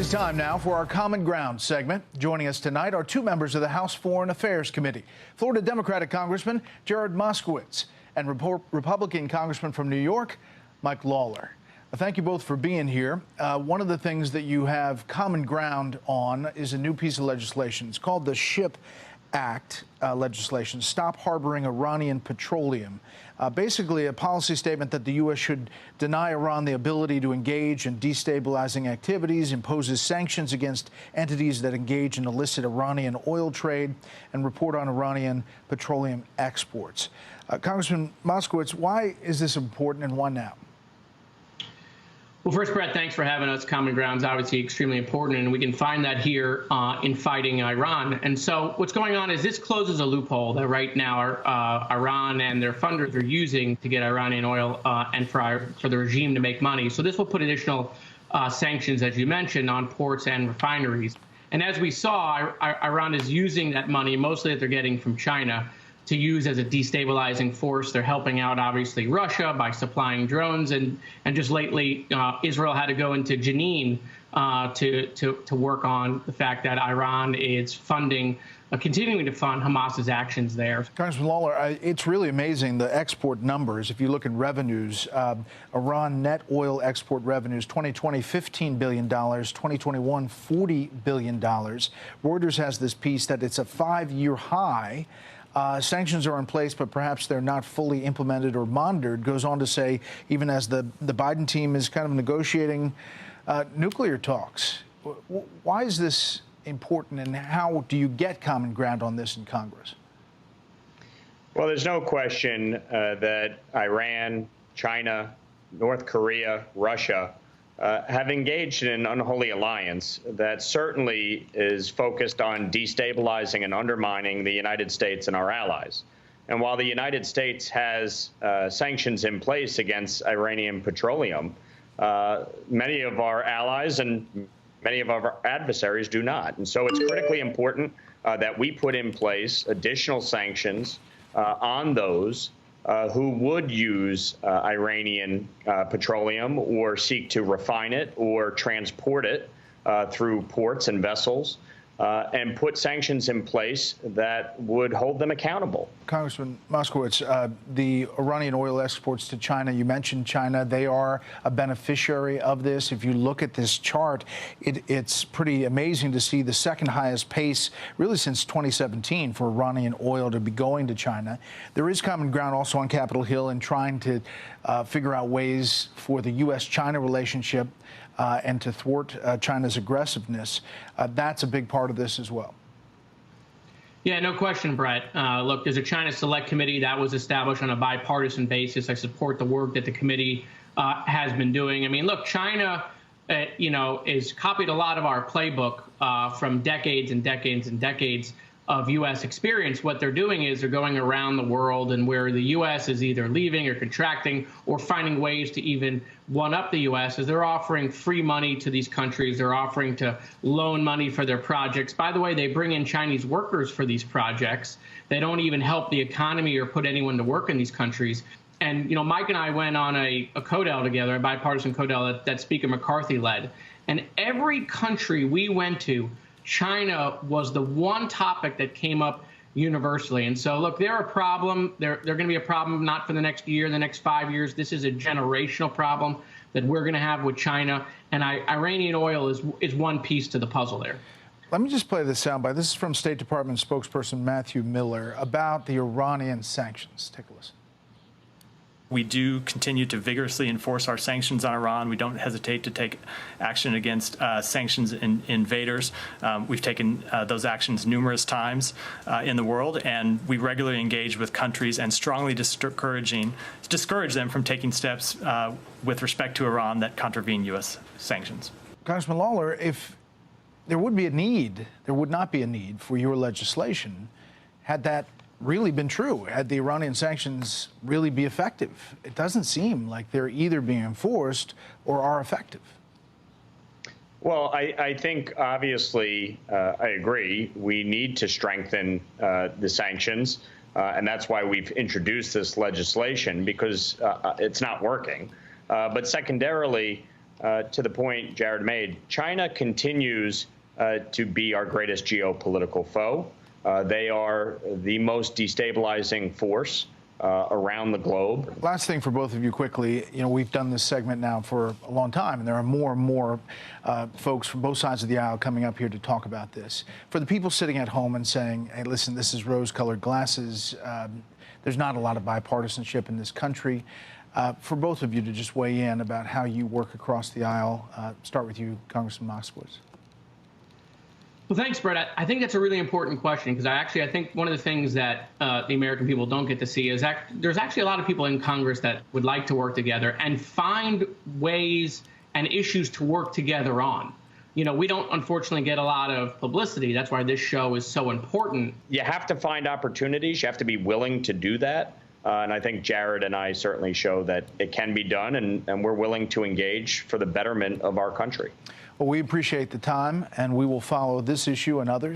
is time now for our Common Ground segment. Joining us tonight are two members of the House Foreign Affairs Committee, Florida Democratic Congressman Jared Moskowitz and Republican Congressman from New York, Mike Lawler. Thank you both for being here. One of the things that you have common ground on is a new piece of legislation. It's called the SHIP Act legislation, Stop Harboring Iranian Petroleum. Basically a policy statement that the U.S. should deny Iran the ability to engage in destabilizing activities, imposes sanctions against entities that engage in illicit Iranian oil trade, and report on Iranian petroleum exports. Congressman Moskowitz, why is this important and why now? Well, first, Bret, thanks for having us. Common Ground is obviously extremely important, and we can find that here in fighting Iran. And so what's going on is this closes a loophole that right now Iran and their funders are using to get Iranian oil and for the regime to make money. So this will put additional sanctions, as you mentioned, on ports and refineries. And as we saw, Iran is using that money, mostly that they're getting from China, to use as a destabilizing force. They're helping out, obviously, Russia by supplying drones. And just lately, Israel had to go into Jenin to work on the fact that Iran is funding, continuing to fund Hamas's actions there. Congressman Lawler, it's really amazing, the export numbers. If you look at revenues, Iran net oil export revenues, 2020, $15 billion, 2021, $40 billion. Reuters has this piece that it's a 5-year high. Sanctions are in place, but perhaps they're not fully implemented or monitored. Goes on to say, even as the Biden team is kind of negotiating nuclear talks. Why is this important, and how do you get common ground on this in Congress? Well, there's no question that Iran, China, North Korea, Russia have engaged in an unholy alliance that certainly is focused on destabilizing and undermining the United States and our allies. And while the United States has sanctions in place against Iranian petroleum, many of our allies and many of our adversaries do not. And so it's critically important that we put in place additional sanctions on those who would use Iranian petroleum or seek to refine it or transport it through ports and vessels, and put sanctions in place that would hold them accountable. Congressman Moskowitz, the Iranian oil exports to China, you mentioned China. They are a beneficiary of this. If you look at this chart, it's pretty amazing to see the second highest pace, really since 2017, for Iranian oil to be going to China. There is common ground also on Capitol Hill in trying to figure out ways for the U.S.-China relationship and to thwart China's aggressiveness. That's a big part of this as well. Yeah, no question, Bret. Look, there's a China Select Committee that was established on a bipartisan basis. I support the work that the committee has been doing. I mean, look, China, is copied a lot of our playbook from decades and decades and decades of U.S. experience. What they're doing is they're going around the world, and where the U.S. is either leaving or contracting or finding ways to even one-up the U.S. is they're offering free money to these countries. They're offering to loan money for their projects. By the way, they bring in Chinese workers for these projects. They don't even help the economy or put anyone to work in these countries. And, Mike and I went on a CODEL together, a bipartisan CODEL that Speaker McCarthy led. And every country we went to, China was the one topic that came up universally. And so, look, they're a problem. They're going to be a problem not for the next year, the next 5 years. This is a generational problem that we're going to have with China. And Iranian oil is one piece to the puzzle there. Let me just play this soundbite. This is from State Department spokesperson Matthew Miller about the Iranian sanctions. Take a listen. We do continue to vigorously enforce our sanctions on Iran. We don't hesitate to take action against sanctions invaders. We've taken those actions numerous times in the world, and we regularly engage with countries and strongly discourage them from taking steps with respect to Iran that contravene U.S. sanctions. Congressman Lawler, if there would not be a need for your legislation had that really been true, had the Iranian sanctions really be effective. It doesn't seem like they're either being enforced or are effective. Well, I think, obviously, I agree. We need to strengthen the sanctions, and that's why we've introduced this legislation, because it's not working. But secondarily, to the point Jared made, China continues to be our greatest geopolitical foe. They are the most destabilizing force around the globe. Last thing for both of you quickly, we've done this segment now for a long time, and there are more and more folks from both sides of the aisle coming up here to talk about this. For the people sitting at home and saying, hey, listen, this is rose-colored glasses, there's not a lot of bipartisanship in this country. For both of you to just weigh in about how you work across the aisle. Start with you, Congressman Moskowitz. Well, thanks, Bret. I think that's a really important question because I think one of the things that the American people don't get to see is that there's actually a lot of people in Congress that would like to work together and find ways and issues to work together on. We don't, unfortunately, get a lot of publicity. That's why this show is so important. You have to find opportunities. You have to be willing to do that. And I think Jared and I certainly show that it can be done, and we're willing to engage for the betterment of our country. Well, we appreciate the time, and we will follow this issue and others